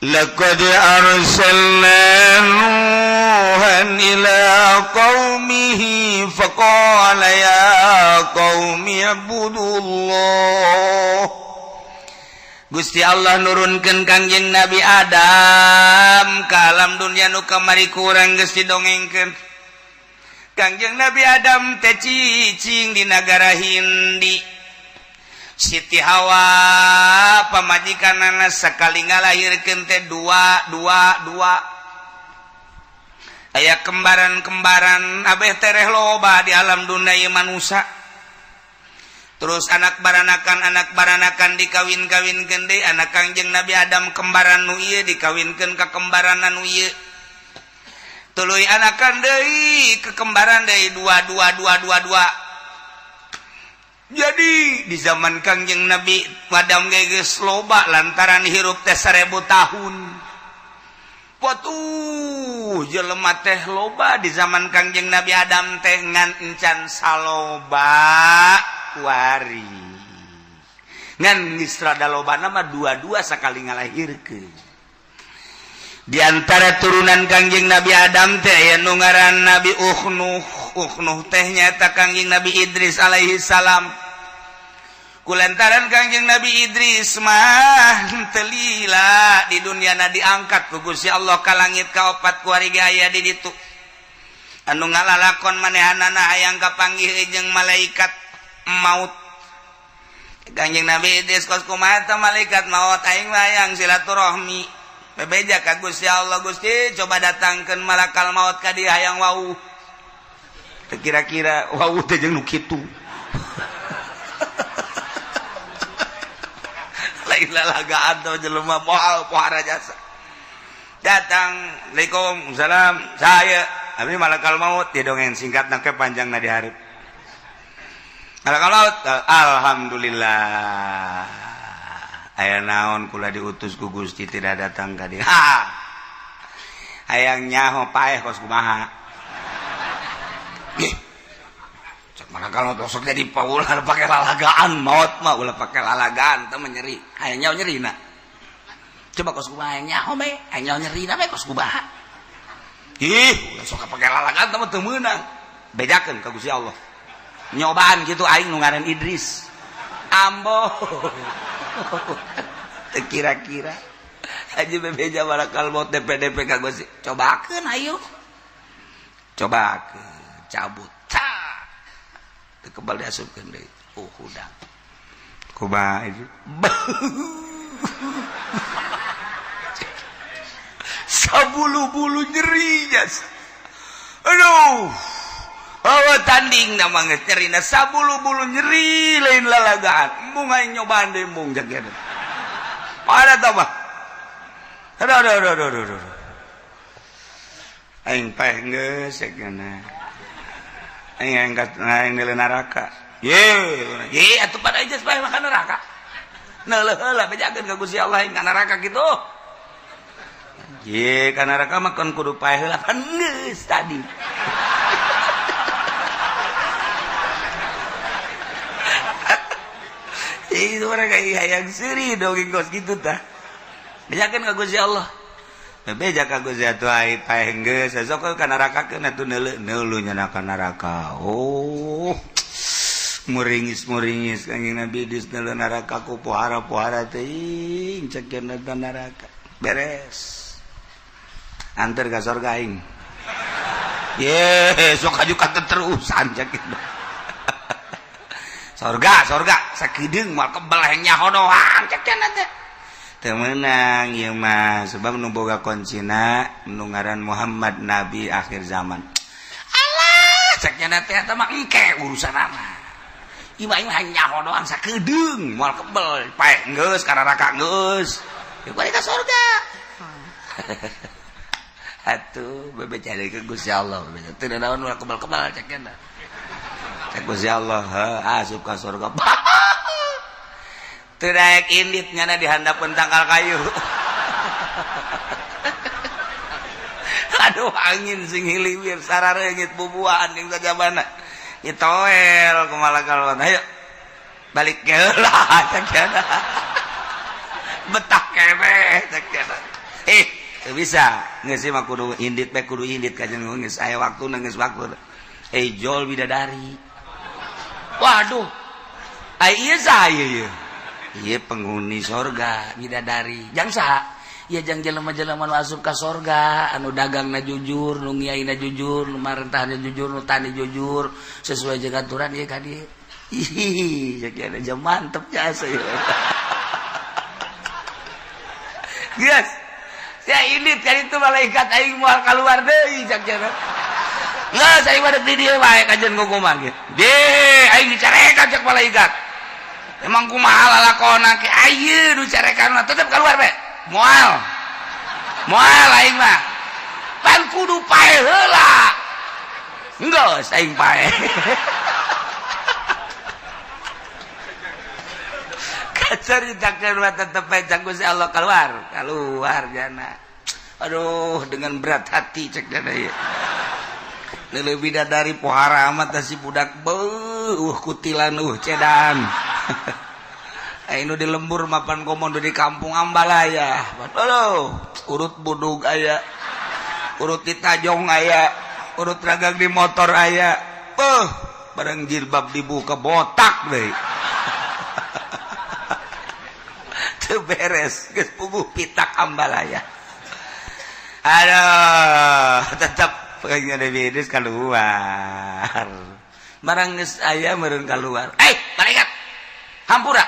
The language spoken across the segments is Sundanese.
laqad arsalna nuhan ila qaumihi faqala ya qaumi ibudullah. Gusti Allah nurunkeun Kangjeng Nabi Adam ka alam dunya nu kamari kurang geus didongengkeun. Kangjeng Nabi Adam teh cicing di nagara Hindi. Siti Hawa pamajikanana sakali ngalahirkeun teh dua. Aya kembaran-kembaran abeh tereh loba di alam dunia ieu manusia. Terus anak baranakan dikawin-kawinkeun deui anak Kangjeng Nabi Adam kembaran nu ieu dikawinkeun ka kembaran nu ieu. Tuluy anakan deui ke kembaran deui dua. Jadi di zaman Kangjeng Nabi Adam geus loba lantaran hirup teh 1000 tahun. Watuh jelema teh loba di zaman Kangjeng Nabi Adam teh ngan encan saloba wari. Ngan geus rada lobana mah 22 sakali ngalahirkeun. Di antara turunan Kangjeng Nabi Adam teh aya nu ngaran Nabi Uknuh teh nyaeta Kangjeng Nabi Idris alaihi salam. Kulantaran Kangjeng Nabi Idris mah teu lila di dunyana diangkat ku Gusti Allah ka langit ka 4 kuariga aya di ditu. Anu ngalalakon manehanana hayang kapanggih jeung malaikat maut. Kangjeng Nabi Idris kos kumaha teh malaikat maut aing hayang silaturahmi. Bebeja ka Gusti Allah, Gusti coba datangkeun malakal maut ka dieu hayang wau. Teu kira-kira wau teh jeung nu kitu. Lalagaan atau jelema moal pohara jasa datang Waalaikumsalam saya abdi malakal maut dia dongeng singkat nake panjang na dihareup malakal maut alhamdulillah aya naon kula diutus ku Gusti tidak datang ka dieu hayang nyaho paeh kos kumaha malakal maut sok jadi paulah pakai lalagaan maut mah ulah pakai lalagaan teh nyeri aya nyaho nyerina coba kos kumaha nyaho me aya nyaho nyerina me kos kumaha ih ulah sok pakai lalagaan teh teu meunang bedakeun ka Gusti Allah nyobaan kitu aing nu ngaran Idris ambo teu kira-kira aja bebeja malakal maut DP ka Gusti cobakeun ayo cobakeun cabut kebal diasupkeun deui hudang kumaha itu sabulu-bulu nyeri jas aduh bawa tanding nama geus nyerina sabulu-bulu nyeri lain lalagaan embung aing nyobaan deui embung jaget ada tah mah aduh aing paeh geus segana aing neuleuh neraka ye atuh pada aja supaya makan neraka neuleuh heula bejakeun ka Gusti Allah aing ka neraka kitu ye ka neraka mah kan kudu paeh heula pan geus tadi itu mereka hayang seuri dongeng kos kitu tah bejakeun ka Gusti Allah bebeja ka Gusti atuh ai paeh geus sok ka nerakakeun atuh neuleuh nya ka neraka oh muringis Kangjeng Nabi Idris neuleuh neraka ku pohara teuing cekeun ka neraka beres anter ka surga aing ye sok ajukan terusan cekeun surga sakideung moal kebal hayang nyaho doang cekeun teh temenang ieu mah sebab nu boga kuncina nu ngaran Muhammad Nabi akhir zaman. Alah cek nya teh eta mah engke urusanana. Ieu mah hayang nyaho doang sakedeung moal kebel paeh geus ka neraka geus. Ieu balik ka surga. Atuh bebecari ke Gusti Allah teu naon moal kebal-kebal cek nya. Cek Gusti Allah asup ka surga. Teraik indit nyana dihandapeun tangkal kayu. Aduh angin sing hiliwir sarareungit bubuhan jeung sajabana. Itoel ku malakal maut. Ayo balik heula cek cenah. Betah keneh cek cenah. bisa geus mah kudu indit bae kudu indit kajen geus aya waktuna geus waktu jol bidadari waduh ieu saya ieu ieu penghuni surga bidadari jang saha ieu jang jelema-jelema nu asup ka surga anu dagangna jujur nu ngiaina jujur nu marentahna jujur nu tani jujur sesuai jeung aturan ieu ka dieu ih sakieu aja mantep jasa ieu geus saya indit kan itu malaikat aing moal keluar deui cak cenah. Geus aing mah di dieu wae kajen kumaha ge. Deh aing dicarekan cak malaikat. Emang kumaha lalakonna ke ayeuna nu carekan mah tetep keluar we. Moal. Moal aing mah. Pan kudu pae heula. Geus aing pae. Ceritakan mah tetep cak Gusti Allah keluar jana. Aduh dengan berat hati cek jana ieu. Lebih dari pohara amat si budak beuh kutilan cedan. Anu di lembur mapan komodo di kampung Ambalaya. Aduh urut budug aya. Urut di tajong aya. Urut ragang di motor aya. Barang jilbab dibuka botak deui. Beres geus puguh pitak Ambalaya. Aduh tetep pengen bedes keluar barang geus aya meureun keluar malaikat hampura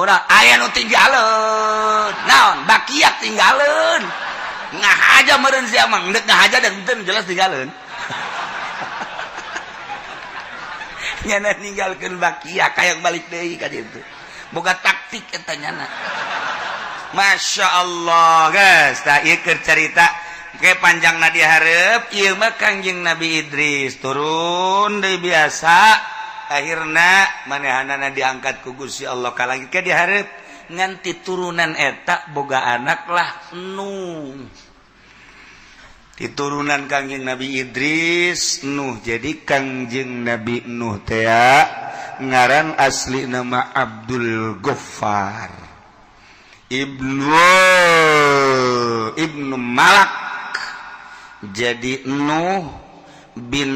udah aya nu tinggaleun naon bakiak tinggaleun ngahaja meureun sia mah endek ngahaja dan teu jelas tinggaleun nyana ninggalkeun bakiak kayak balik deui ka ditu boga taktik eta nyana. Masya Allah guys tak ieu keur carita ke panjangna di hareup ieu mah Kangjeng Nabi Idris turun deui biasa akhirna manehanana diangkat ku Gusti Allah ka langit ke di hareup ngan ti turunan eta boga anak lah Nuh ti turunan Kangjeng Nabi Idris Nuh jadi Kangjeng Nabi Nuh teh ngaran asli nama Abdul Ghaffar Ibnu Malak jadi Nuh bin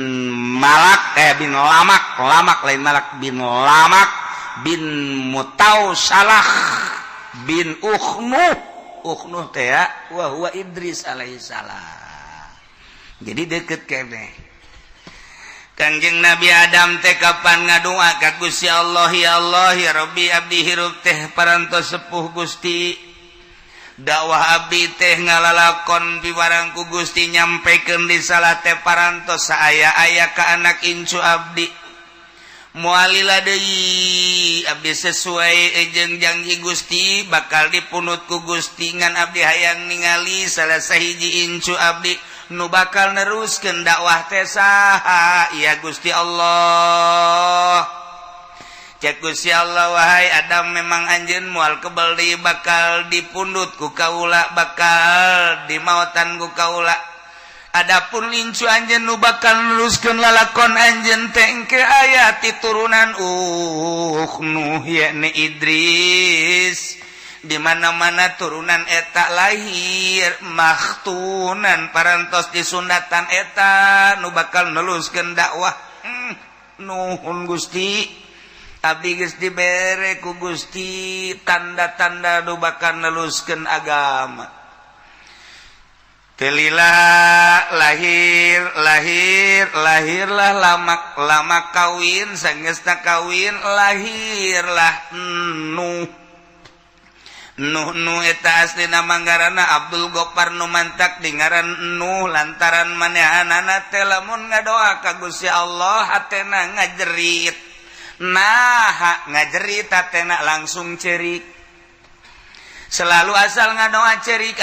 Malak bin Lamak lain Malak bin Lamak bin Mutausalah bin Ukhnuh teh wa huwa Idris alaihissalam jadi deket keneh Kangjeng Nabi Adam teh kapan ngadoa ka Gusti Allah ya Rabbi abdi hirup teh parantos sepuh Gusti dakwah abdi teh ngalalakon piwarang ku Gusti nyampekeun di salat teh parantos saaya-aya ka anak incu abdi moalila deui abdi sesuai jeung janji Gusti bakal dipunut ku Gusti ngan abdi hayang ningali salah sahiji incu abdi nu bakal neruskeun dakwah teh saha ya Gusti Allah cek Gusti Allah wahai Adam memang anjeun moal kebal deui bakal dipundut ku kaula bakal dimaotan ku kaula adapun lincu anjeun nu bakal neruskeun lalakon anjeun teh engke aya ti turunan Nuh yakni Idris di mana-mana turunan eta lahir makhtunan parantos di sundatan eta nu bakal neluskeun dakwah nuhun Gusti abdi geus dibere ku Gusti tanda-tanda nu bakal neluskeun agama Telila lahirlah lama kawin sangeusna kawin lahirlah Nuh eta aslina manggarana Abdul Ghaffar nu mantak di ngaran Nuh lantaran manehanana teh lamun ngadoa ka Gusti Allah hatena ngajerit ngajerit hatena langsung cerik selalu asal ngadoa cerik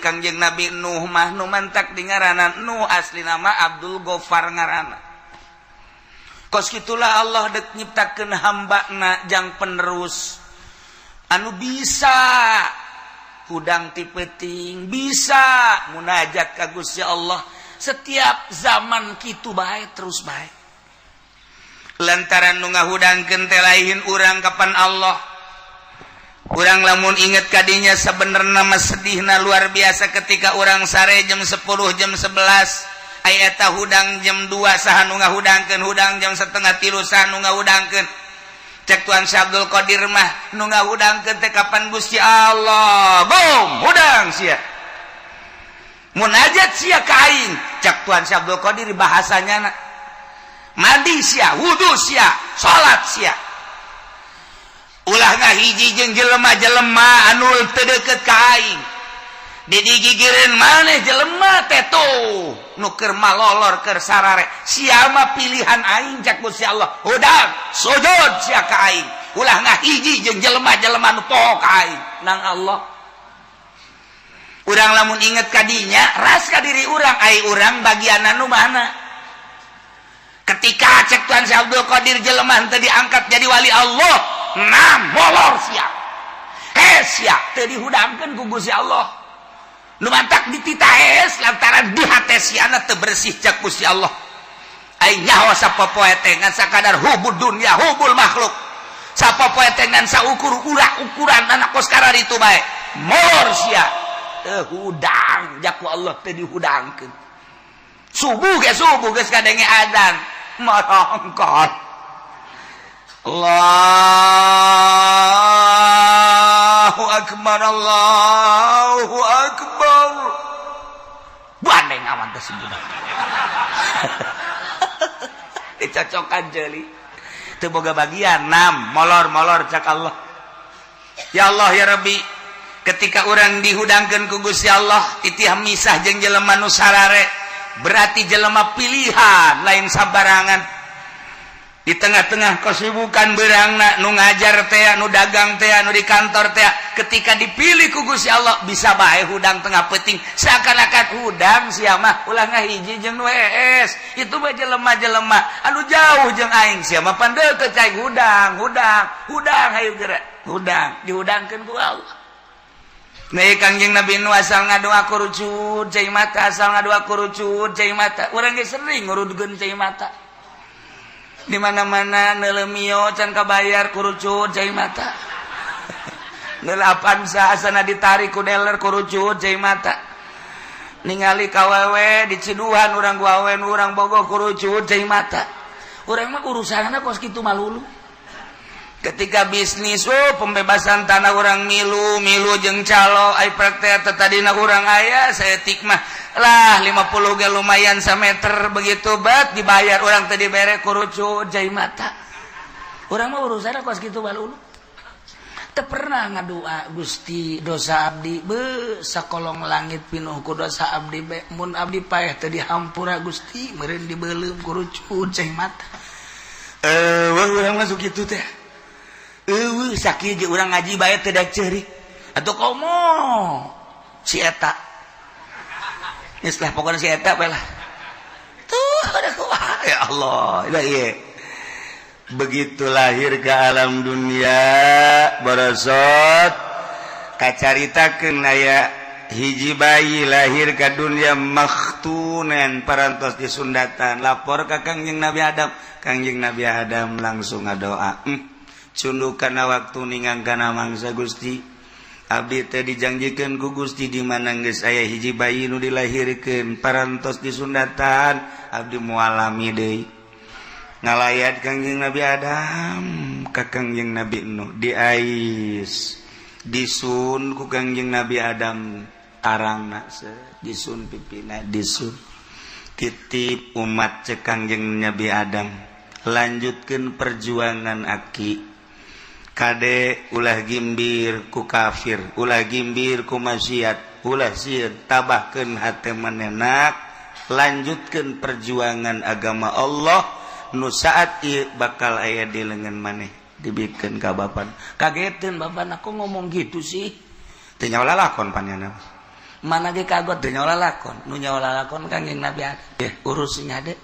Kangjeng Nabi Nuh mah nu mantak di ngaran Nuh aslina mah Abdul Ghaffar ngaranna kos kitulah Allah dek nyiptakeun hambana jang penerus anu bisa hudang ti peuting bisa munajat ka Gusti Allah setiap zaman kitu bae terus bae lantaran nu ngahudangkeun teh lain urang kapan Allah Urang lamun inget kadinya sebenarnya nama sedihna luar biasa ketika orang sare jam 10 jam 11 ayata hudang jam 2 saha nu ngahudangkeun hudang jam 2:30 saha nu ngahudangkeun cek Tuan Syekh Abdul Qadir mah nu ngahudangkeun teh kapan Gusti Allah boom hudang sia munajat sia ka aing cek Tuan Syekh Abdul Qadir bahasanya mandi sia wudu sia salat sia ulah ngahiji jeung jelema-jelema anu teu deukeut ka aing didigigireun maneh jelema teh tuh nu keur malolor keur sarare sia mah pilihan aing cak Gusti Allah hudang sujud sia ka aing ulah ngahiji jeung jelema-jelema nu poho ka aing nang Allah urang lamun inget kadinya ras ka diri urang ai urang bagianna nu mana ketika cek Tuan Syekh Abdul Qadir jelema teu diangkat jadi wali Allah nah molor sia sia teu dihudangkeun ku Gusti Allah nu mantak dititahes lantaran di hate siana teu bersih cak Gusti Allah ai nyaho sapopoe teh ngan sakadar hubul dunya hubul makhluk sapopoe teh ngan ukuran anak kos karar itu bae molor sia teu hudang jaku Allah teu dihudangkeun subuh geus kadenge adzan marongkot Allahu akbar Allahu akbar bandeng aman teh sejuta dicocokan jeli teu boga bagian molor cak Allah ya Allah ya Rabbi ketika orang dihudangkeun ku Gusti Allah titih misah jeung jelema nu sarare berarti jelema pilihan lain sabarangan di tengah-tengah kesibukan berangna nu ngajar teh nu dagang teh nu di kantor teh ketika dipilih ku Gusti Allah bisa bae hudang tengah peuting seakan-akan hudang sia mah ulah ngahiji jeung nu ees itu mah jelema-jelema anu jauh jeung aing sia mah pandeukeut cai hudang hayu geura hudang dihudangkeun ku Allah nih Kangjeng Nabi nu asal ngadoa kurucut cai mata asal ngadoa kurucut cai mata urang ge sering ngurudkeun cai mata di mana-mana nelemio can kabayar kurucut cai mata nelapan sa asana ditarik ku dealer kurucut cai mata ningali kawewe di Ciduhan urang gawean urang bogo kurucut cai mata urang mah urusanna kos kitu malulu ketika bisnis pembebasan tanah urang milu jeung calo ai praktek tadina urang aya saeutik mah lah 50 ge lumayan sameter begitu bat dibayar orang tadi bere kurucut jai mata orang mah urusanna kos kitu balulu teu pernah ngadua Gusti dosa abdi be sakolong langit pinuh ku dosa abdi be mun abdi paeh teu dihampura Gusti meureun dibeuleuh kurucut jai mata urang masuk kitu teh sakieu ge urang ngaji bae teu da ceurik atuh komo si eta istilah pokoknya si eta lah tuh ada kuah ya Allah iya begitu lahir ke alam dunia barasot kacaritakeun aya hiji bayi lahir ke dunia makhtunan parantos disundatan lapor ka Kangjeng Nabi Adam langsung ngadoa cundukana waktu ninggangkana mangsa Gusti abdi teh dijanjikeun ku Gusti di mana geus aya hiji bayi nu dilahirkeun parantos disundatan abdi mualami deui ngalayat Kangjeng Nabi Adam ka Kangjeng Nabi Nuh diais disun ku Kangjeng Nabi Adam arangna disun pipina disun titip umat cek Kangjeng Nabi Adam lanjutkeun perjuangan aki kade ulah gimbir ku kafir ulah gimbir ku maksiat ulah sieun tabahkeun hate manehna lanjutkeun perjuangan agama Allah nu saat ieu bakal aya di leungeun maneh dibikeun ka bapan kageteun bapan aku ngomong gitu sih teu nyawa lalakon panjana mana ge kagot teu nyawa lalakon nu nyawa lalakon Kangjeng Nabi Adam urus nya de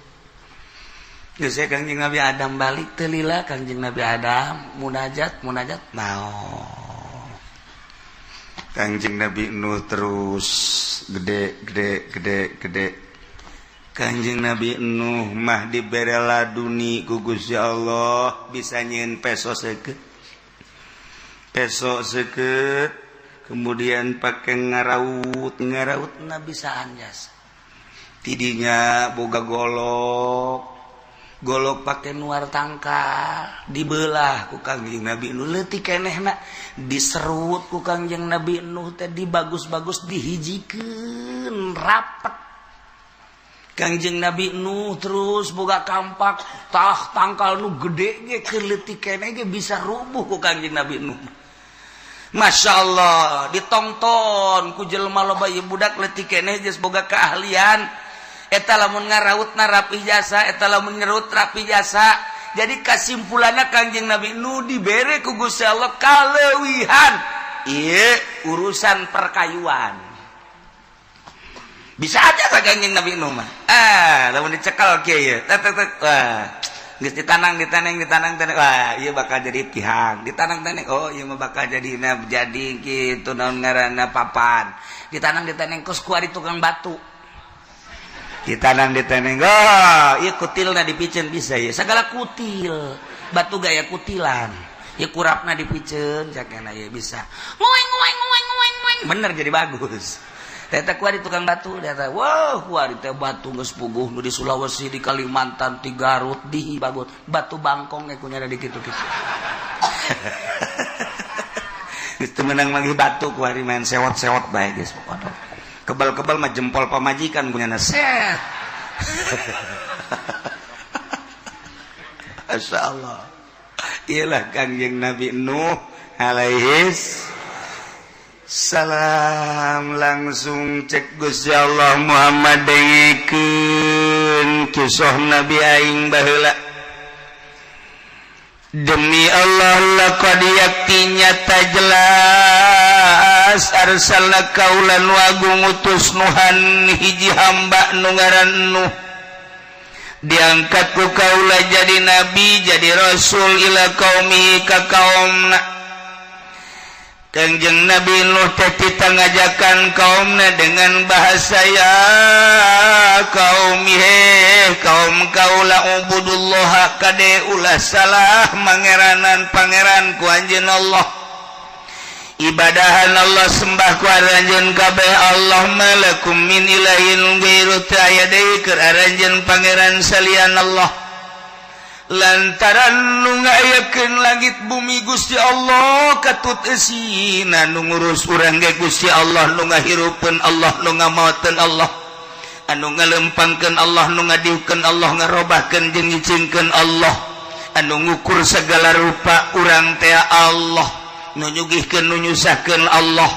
geus Kangjeng Nabi Adam balik teu lila Kangjeng Nabi Adam munajat naon Kangjeng Nabi Nuh terus gede Kangjeng Nabi Nuh mah dibere laduni ku Gusti Allah bisa nyieun peso seukeut esok seket kemudian pakai ngaraut nabi saan jasa tidinya boga golok pakai nuar tangkal dibelah ku Kangjeng Nabi Nuh leutik kenehna diserut ku Kangjeng Nabi Nuh teh dibagus-bagus dihijikeun rapet Kangjeng Nabi Nuh terus boga kampak tangkal nu gede ge keur leutik keneh ge bisa rubuh ku Kangjeng Nabi Nuh. Masya Allah ditonton ku jelema loba ieu budak leutik keneh geus boga keahlian eta lamun ngarautna rapi jasa eta lamun ngerut rapi jasa jadi kesimpulanna Kangjeng Nabi Nuh dibere ku Gusti Allah kaleuwihan ieu urusan perkayuan bisa aja ka Kangjeng Nabi Nuh mah lamun dicekal kieu ye geus ditanang wah ieu bakal jadi tihang ditanang oh ieu mah bakal jadi kitu naon ngaranna papan ditanang kos ku ari tukang batu ditanang oh ieu kutilna dipikeun bisa ya sagala kutil batu gaya kutilan ieu kurapna dipikeun sakena ya bisa ngoeng bener jadi bagus eta kuari tukang batu eta wah kuari teh batu geus puguh nu di Sulawesi di Kalimantan di Garut di bagus batu bangkong we kunyana di kitu-kitu geus teu meunang magi batu kuari main sewot-sewot bae geus pokona kebal-kebal mah jempol pamajikan punyana set Masyaallah iyalah Kangjeng Nabi Nuh alaihis salam langsung cek Gusti Allah Muhammad dengikeun kisah Nabi aing baheula demi Allah laqad yaktinya jelas arsalna kaulan wa ngutus Nuhan hiji hamba nu ngaran Nuh diangkat ku kaula jadi nabi jadi rasul ila qaumi ka kaumna Kangjeng Nabi Nuh teh ngajakan kaumna dengan bahasa ya qaumi kaum kaula ubudullah kade ulah salah mangeranan pangeran ku anjeun Allah ibadahan Allah sembah ku aranjeun kabeh Allah malakum min ilahin ghairu aya deui keur aranjeun pangeran salian Allah lantaran nu ngayakeun langit bumi Gusti Allah katut eusina nu ngurus urang ge Gusti Allah nu ngahirupkeun Allah nu ngamaoteun Allah anu ngalempangkeun Allah nu ngadiukeun Allah ngarobahkeun jeung ngicingkeun Allah anu ngukur segala rupa urang teh Allah nu nyugihkeun nu nyusahkeun Allah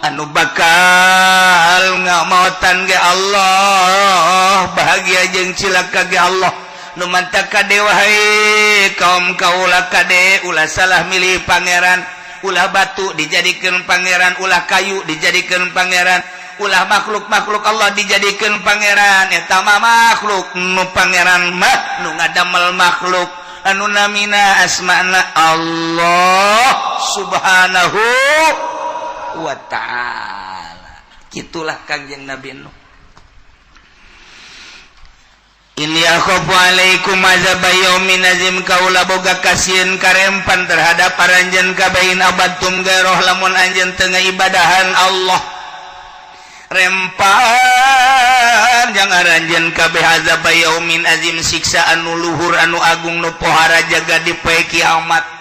anu bakal ngamaotan ge Allah bahagia jeung cilaka ge Allah nu mantap kade wahai kaum kaula kade ulah salah milih pangeran ulah batu dijadikeun pangeran ulah kayu dijadikeun pangeran ulah makhluk-makhluk Allah dijadikeun pangeran eta mah makhluk nu pangeran mah nu ngadamel makhluk anu namina asmana Allah subhanahu wa ta'ala kitulah Kangjeng Nabi Nuh Inni akhafu alaikum azab yaumin azim kaula boga kasieun karempan terhadap aranjeun kabain abadtum gairah lamun anjeun teu ngaibadahan Allah rempan jang aranjeun kabeh azab yaumin azim siksa anu luhur anu agung nu pohara jaga di poe kiamat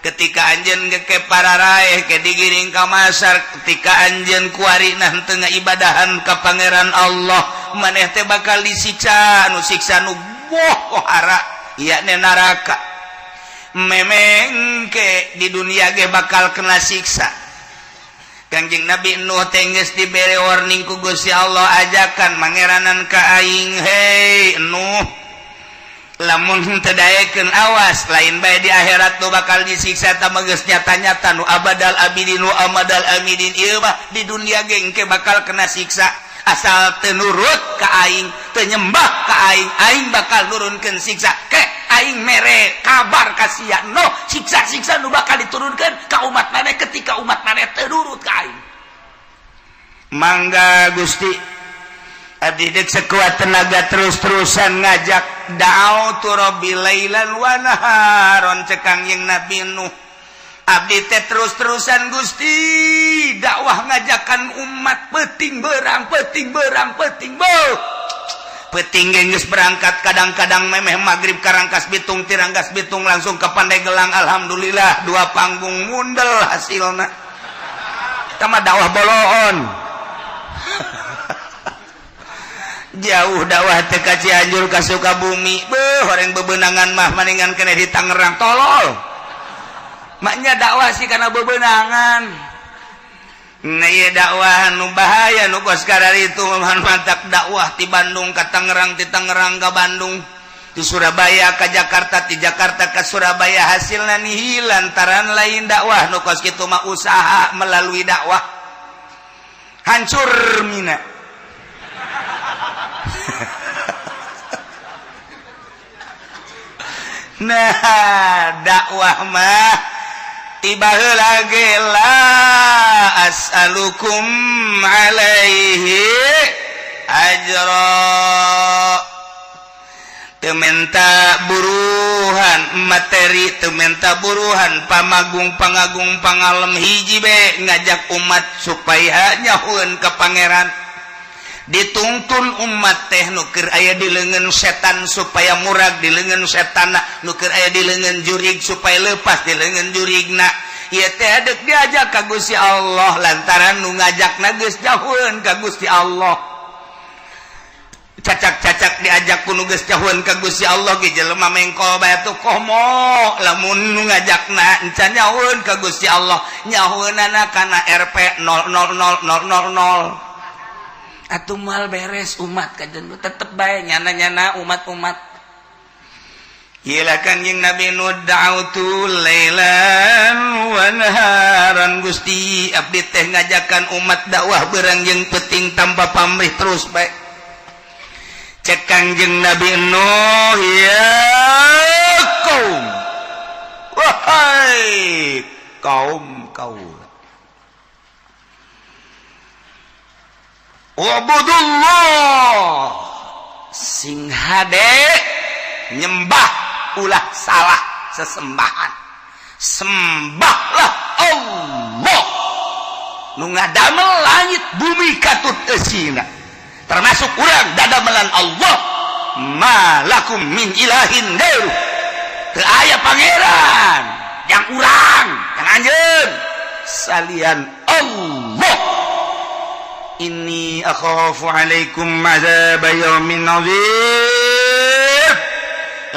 ketika anjeun ge pararaeh ke digiring ka masar ketika anjeun kuarina teu ngaibadahan ka pangeran Allah maneh teh bakal disiksa anu siksa nu pohara yakni neraka memeng ke di dunia ge bakal kena siksa Kangjeng Nabi Nuh teh geus dibere warning ku Gusti Allah ajakan mangeranan ka aing hei Nuh lamun teu daekeun awas lain bae di akhirat nu bakal disiksa ta mah geus nyata-nyata nu abadal abidin nu amadal amidin ieu mah di dunia ge engke bakal kena siksa asal teu nurut ka aing teu nyembah ka aing bakal nurunkeun siksa ke aing mere kabar ka sia no siksa-siksa nu bakal diturunkeun ka umat maneh ketika umat maneh teu nurut ka aing mangga Gusti abdi deuk sekuat tenaga terus-terusan ngajak da'autu rabbi lailan wa naharon cek Kangjeng Nabi Nuh abdi teh terus-terusan Gusti dakwah ngajakan umat peting berang peting geus berangkat kadang-kadang memeh magrib karangkas bitung tirangkas bitung langsung ke Pandeglang. Alhamdulillah 2 panggung mundel hasilna tama dakwah boloon. Jauh dakwah teh ka Cianjur ka Sukabumi horeng bebenangan mah maningan kena di Tangerang tolol maknya dakwah sih karena bebenangan. Nah iya dakwah nu bahaya nu kos kadari itu mantak dakwah ti Bandung ka Tangerang, ti Tangerang ka Bandung, ti Surabaya ka Jakarta, ti Jakarta ka Surabaya, hasilna nihil lantaran lain dakwah nu kos kitu mah usaha melalui dakwah hancur mina. Nah dakwah mah tiba heula ge la as'alukum alaihi ajra teu menta buruhan materi teu menta buruhan pamagung pangagung pangalem hiji be ngajak umat supaya nyahueun ka pangeran. Dituntun umat teh nu keur aya di leungeun setan supaya murag di leungeun setanna, nu keur aya di leungeun jurig supaya leupas di leungeun jurigna. Ieu teh deuk diajak ka Gusti Allah lantaran nu ngajakna geus jauheun ka Gusti Allah. Cacak-cacak diajak ku nu geus jauheun ka Gusti Allah ge jelema mengkol bae atuh komo lamun nu ngajakna encan jauheun ka Gusti Allah nyahoeunana kana RP 000000. Atuh mal beres umat kajen tetep bae nyana-nyana umat-umat. Gila Kanjeng Nabi nu da'autu lailan wa naharan Gusti abdi teh ngajakan umat dakwah beurang jeung peuting tanpa pamrih terus bae. Cek Kanjeng Nabi Nuh ya kaum. Wahai kaum Ubudullah sing hade nyembah ulah salah sesembahan sembahlah Allah nu ngadamel langit bumi katut eusina termasuk urang dadamelan Allah malakum min ilahin ghairu teu aya pangeran yang urang yang anjeun salian Allah. Inni akhafu alaikum azab yaumin adzim.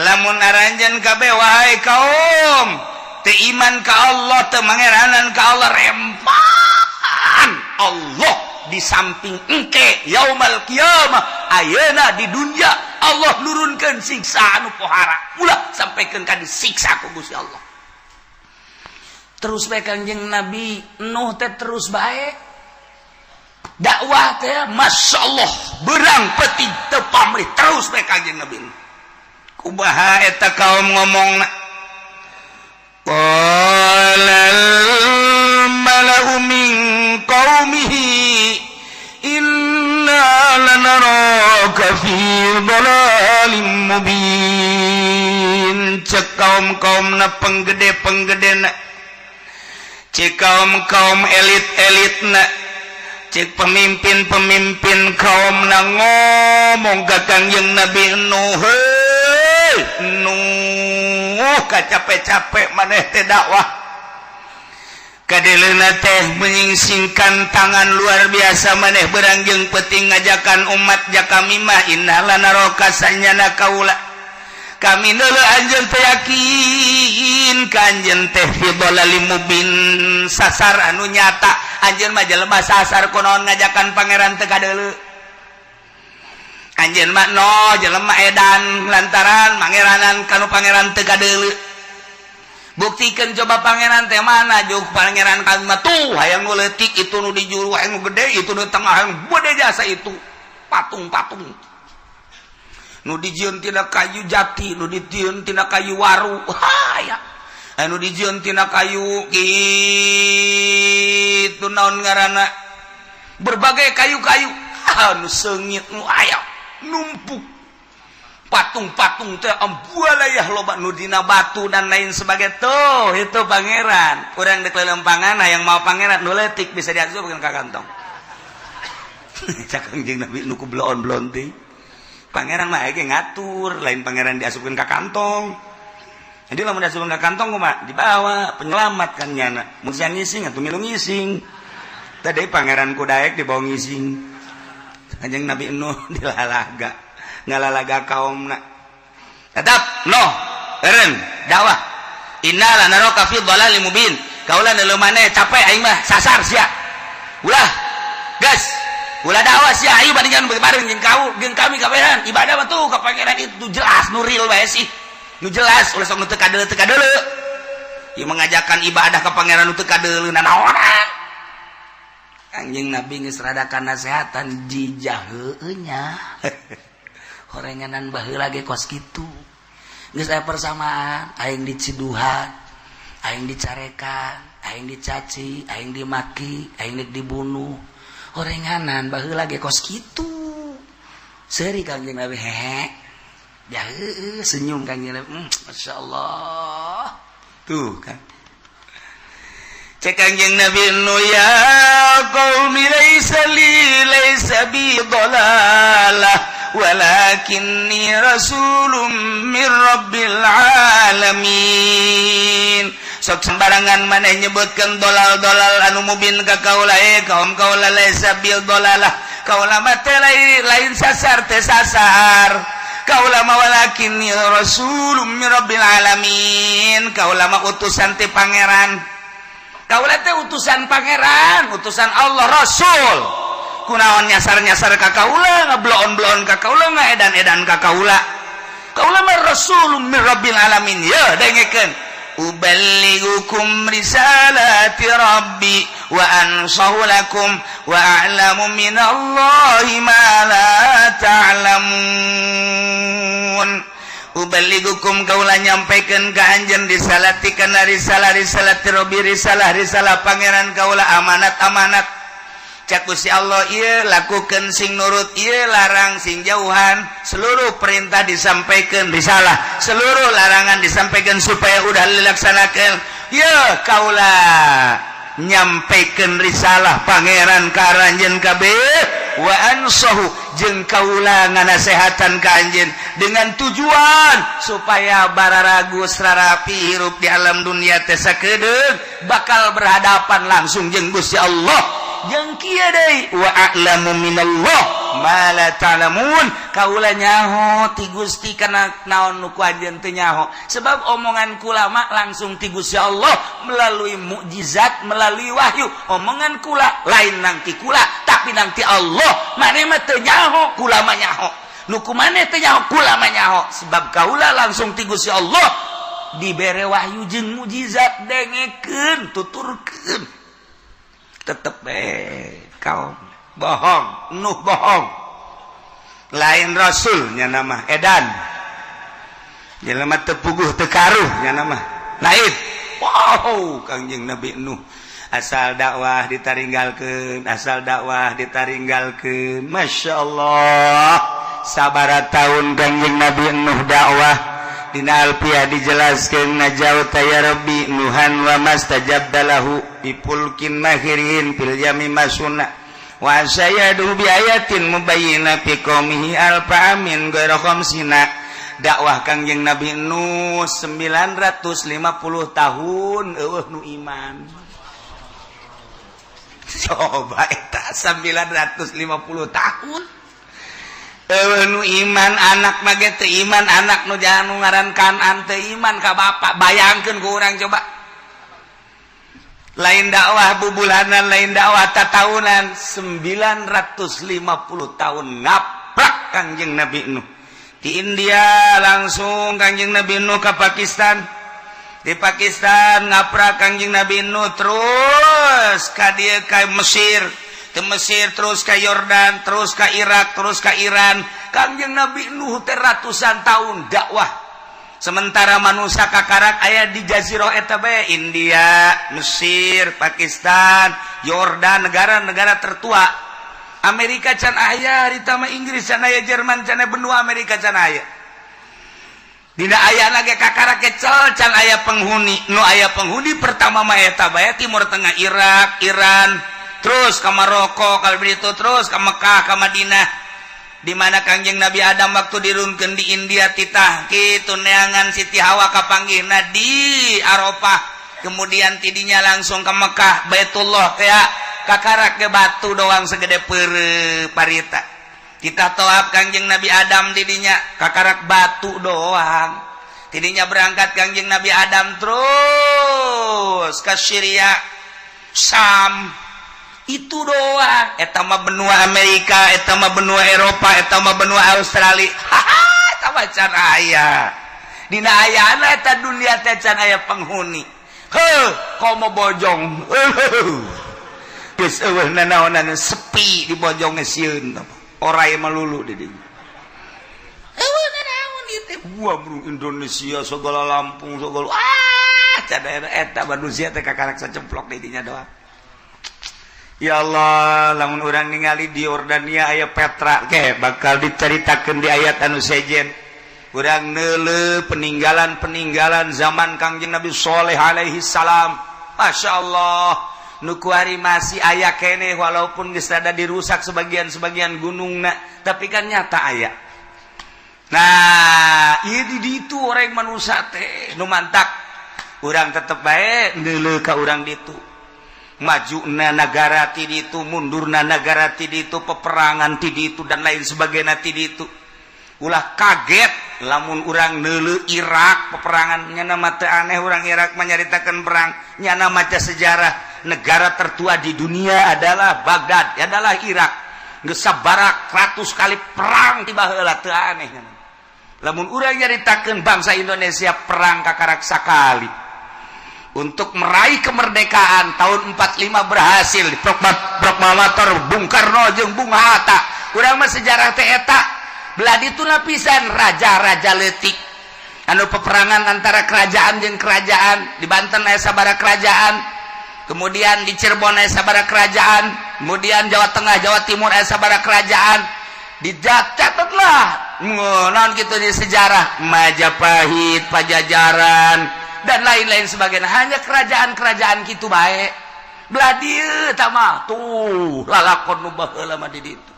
Lamun aranjeun kabeh wahai kaum teu iman ka Allah teu mangeranan ka Allah rempahan Allah di samping engke yaumal qiyamah ayeuna di dunya Allah nurunkeun siksa anu pohara ulah sampaikeun ka disiksa ku Gusti Allah. Terus bae Kanjeng Nabi Nuh teh terus bae dakwah teh masyaallah berang peuting teu pamrih terus bae Kanjeng Nabi kumaha eta kaum ngomongna qalal malau min qaumihi inna lanaraka fi dhalalin mubin. Cek kaum-kaumna penggede-penggedena cek kaum-kaum elit-elitna cek pemimpin-pemimpin kaum na ngomong ka Kanjeng Nabi Nuh heuy Nuh kacape-cape maneh teh dakwah kadeleuna teh menyingsingkan tangan luar biasa maneh beurang jeung peuting ngajakan umat jakami mah innal naraka sanyana kaula kami neuleuh anjeun teh yakin ka anjeun teh fi dhalalim mubin sasar anu nyata anjeun mah jelema sasar kunaon ngajakan pangeran teu kadeuleu anjeun mah no jelema edan lantaran mangeranan kanu pangeran teu kadeuleu buktikeun coba pangeran teh mana jeung pangeran kami mah tuh hayang nu leutik itu nu di juru hayang nu gede itu nu tengah hayang gede jasa itu patung-patung nu dijieun tina kayu jati nu dijieun tina kayu waru haya anu dijieun tina kayu kitu naon ngaranna berbagai kayu-kayu anu seungit nu aya numpuk patung-patung teh ambualayah loba nu dina batu dan lain sebagai tuh itu pangeran urang dek lempangana yang mau pangeran nu leutik bisa diasupkeun ka kantong cak Kangjeng Nabi nu ku blon-blon teh pangeran mah ge ngatur lain pangeran diasupkeun ka kantong jadi lamun diasupkeun ka kantong kumaha dibawa penyelamat kan nyana mun siang ngising atuh milu ngising tadi pangeran ku daek dibawa ngising Kangjeng Nabi Nuh dilalaga ngalalaga kaumna tetap no eren dakwah innala naraka fi dhalalin mubin kaulah neuleuh maneh capek aing mah sasar sia ulah gas ulah dakwah sia aing bandingan bareng jeung kami kabehan ibadah mah tuh ka pangeran itu jelas nu real bae sih nu jelas ulah sok nu teu kadeuleu ieu mengajakan ibadah ka pangeran nu teu kadeuleu naon Kangjeng Nabi geus rada kanasehatan jijaheueuh nya horenganan baheula ge kos kitu geus aya persamaan aing diciduhan aing dicarekan aing dicaci aing dimaki aing dibunuh horenganan baheula ge kos kitu seuri Kangjeng Nabi hehe ya senyum Kangjeng Nabi masyaallah tuh kan cek Kangjeng Nabi nu ya qaumi laisa bi dhalalah walakinni rasulun min rabbil alamin sok sembarangan maneh nyebutkeun dolal-dolal anu mubin ka kaula kaum kaula laisa bil dolalah kaula mah teh lain sasar teh sasar kaula mah walakinni rasulun min rabbil alamin kaula mah utusan ti pangeran kaula teh utusan pangeran utusan Allah rasul kunaon nyasar-nyasar ka kaula ngablon-blon ka kaula ngaedan-edan ka kaula kaula mah rasulun min rabbil alamin ya dengekeun uballigukum risalati rabbi wa ansahu lakum wa a'lamu minallahi ma la ta'lamun uballigukum kaula nyampaikeun ka anjeun risalati kana risalati rabbi risalah pangeran kaula amanat cak Gusti Allah ieu lakukeun sing nurut ieu larang sing jauhan seluruh perintah disampaikan risalah seluruh larangan disampaikan supaya udah dilaksanakeun ieu kaula nyampaikeun risalah pangeran ka anjeun kabeh wa ansahu jeung kaula nganasehatan ka anjeun dengan tujuan supaya bararagu rarapi hirup di alam dunia teh sakedeung bakal berhadapan langsung jeung Gusti Allah jeung kieu deui wa a'lamu minallah ma la ta'lamun kaula nyaho ti Gusti kana naon nu ku anjeun teu nyaho sebab omongan kula mah langsung ti Gusti Allah melalui mukjizat melalui wahyu omongan kula lain nang ti kula tapi nang ti Allah maneh mah teu nyaho kula mah nyaho nu kumaneh teu nyaho kula mah nyaho sebab kaula langsung ti Gusti Allah dibere wahyu jeung mukjizat dengekeun tuturkeun tetep kaum bohong Nuh bohong lain rasul nya nama edan jelema teu puguh teu karuh nya nama lain wow Kangjeng Nabi Nuh asal dakwah ditaringgalkeun masyaallah sabaraha taun Kangjeng Nabi Nuh dakwah dina alfiah dijelaskeun najauta ya rabbi nuhan wa mastajabdalahu bipulkin mahirin fil yami masuna wa sayadu bi ayatin mubayyina fi qaumihi alfa amin ghairu khamsina dakwah Kangjeng Nabi Nuh 950 tahun eueuh nu iman coba eta 950 tahun nu iman anak mah ge teu iman anak nu jangan ngaran Kanan teu iman ka bapak bayangkeun ku urang coba lain dakwah bubulanan lain dakwah tatahunan 950 tahun ngaprak Kangjeng Nabi Nuh di India langsung Kangjeng Nabi Nuh ke Pakistan di Pakistan ngaprak Kangjeng Nabi Nuh terus ka dieu ka Mesir ke Mesir terus ke Yordan terus ke Irak terus ke Iran Kangjeng Nabi Nuh teh ratusan tahun dakwah sementara manusia kakarak aya di jazirah eta bae India Mesir Pakistan Yordan negara-negara tertua Amerika can aya ditama Inggris can aya Jerman can aya benua Amerika can aya dina ayana ge kakara kecel can aya penghuni nu aya penghuni pertama mah eta bae timur tengah Irak Iran terus ka Maroko kalau begitu terus ka Mekah ka Madinah di mana Kangjeng Nabi Adam waktu dirunkeun di India titah kitu neangan Siti Hawa kapanggihna di Arafah kemudian tidinya langsung ke Mekah Baitullah teh kakarak ge batu doang segede peureuh parita kita toab Kangjeng Nabi Adam didinya kakarak batu doang tidinya berangkat Kangjeng Nabi Adam terus ke Syria Sam itu doang eta mah benua Amerika eta mah benua Eropa eta mah benua Australia haha eta mah can aya dina ayana eta dunia teh can aya penghuni heuh komo bojong geus eueuh nanaonan sepi di bojongna sieun orai malulu di dieu. Naon ieu teh gua bro Indonesia segala Lampung segala can eta manusia teh kakarak saceplok di dinya doang. Ya Allah, lamun urang ningali di Yordania aya Petra ge bakal diceritakeun di ayat anu sejen. Urang neuleuh peninggalan-peninggalan zaman Kangjeng Nabi Shalih alaihi salam. Masyaallah. Nu kuari masih aya keneh walaupun geus rada dirusak sebagian-sebagian gunungna tapi kan nyata aya. Nah, ieu di ditu orang manusia teh nu mantak urang tetep bae neuleuh ka urang ditu. Majuna negara ti ditu mundurna negara ti ditu peperangan ti ditu dan lain sebagainya ti ditu. Ulah kaget lamun urang neuleuh Irak peperangan nya nama teu aneh urang Irak menyaritakeun perang nya maca sejarah negara tertua di dunia adalah Baghdad adalah Irak geus sabarak ratus kali perang ti baheula teu aneh lamun urang nyaritakeun bangsa Indonesia perang kakarak sakali untuk meraih kemerdekaan tahun 45 berhasil proklamator Bung Karno jeung Bung Hatta urang mah sejarah teh eta belah ditu lapisan raja-raja leutik anu peperangan antara kerajaan jeung kerajaan di Banten aya sabaraha kerajaan kemudian di Cirebon aya sabaraha kerajaan kemudian Jawa Tengah Jawa Timur aya sabaraha kerajaan dicatatlah naon kitu di sejarah Majapahit Pajajaran dan lain-lain sebagainya hanya kerajaan-kerajaan kitu bae belah dieu tah mah tuh lalakon nu baheula mah di ditu